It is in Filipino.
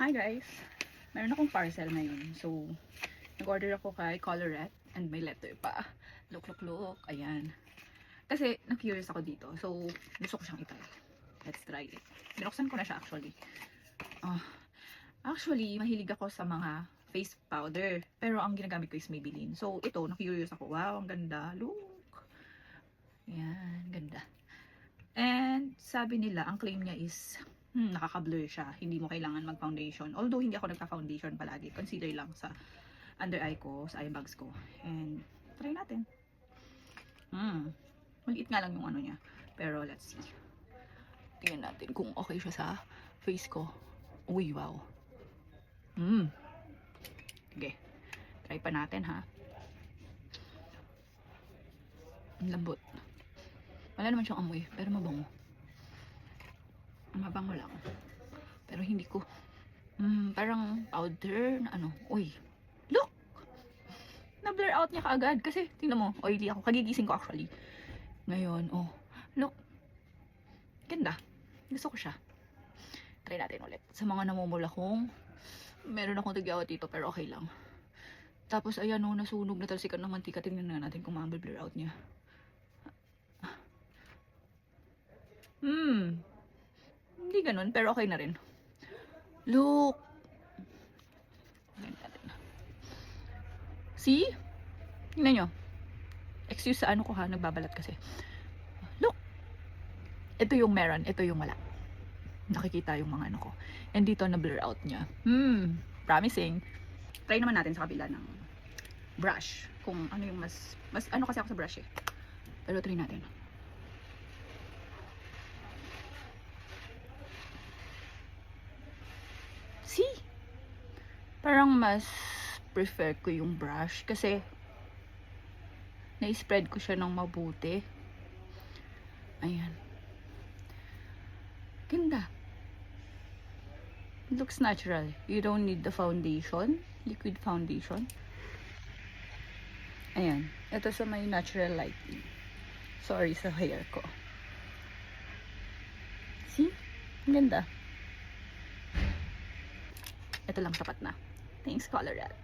Hi guys! Meron akong parcel ngayon. So, nag-order ako kay Colorette and may letter pa. Look. Ayan. Kasi, na-curious ako dito. So, gusto ko siyang itry. Let's try it. Binuksan ko na siya actually. Actually, mahilig ako sa mga face powder. Pero ang ginagamit ko is Maybelline. So, ito, na-curious ako. Wow, ang ganda. Look! Ayan, ganda. And, sabi nila, ang claim niya is nakaka-blur siya. Hindi mo kailangan mag-foundation. Although, hindi ako nagka-foundation palagi. Concealer lang sa under eye ko, sa eye bags ko. And, try natin. Maliit nga lang yung ano niya. Pero, let's see. Tingnan natin kung okay siya sa face ko. Uy, wow. Okay. Try pa natin, ha. Ang lambot. Wala naman siyang amoy, pero mabango. Mabango lang. Pero hindi ko. Parang powder na ano. Uy. Look! Na-blur out niya kaagad. Kasi, tingnan mo, oily ako. Kagigising ko actually. Ngayon, oh. Look. Ganda. Gusto ko siya. Try natin ulit. Sa mga namumula kong, meron akong tagyawat dito, pero okay lang. Tapos, ayan, oh, nasunog na talsikan ng mantika. Tingnan na natin kung ma-blur out niya. Hindi ganun, pero okay na rin. Look! See? Tingnan nyo. Excuse sa ano ko ha, nagbabalat kasi. Look! Ito yung meron, ito yung wala. Nakikita yung mga ano ko. And dito na blur out niya. Promising. Try naman natin sa kabila ng brush. Kung ano yung mas ano kasi ako sa brush eh. Pero try natin. See? Parang mas prefer ko yung brush kasi na-spread ko siya ng mabuti. Ayan. Ganda. It looks natural. You don't need the foundation. Liquid foundation. Ayan. Ito sa may natural lighting. Sorry sa hair ko. See? Ang ganda. Ito lang sapat na. Thanks, Colorette.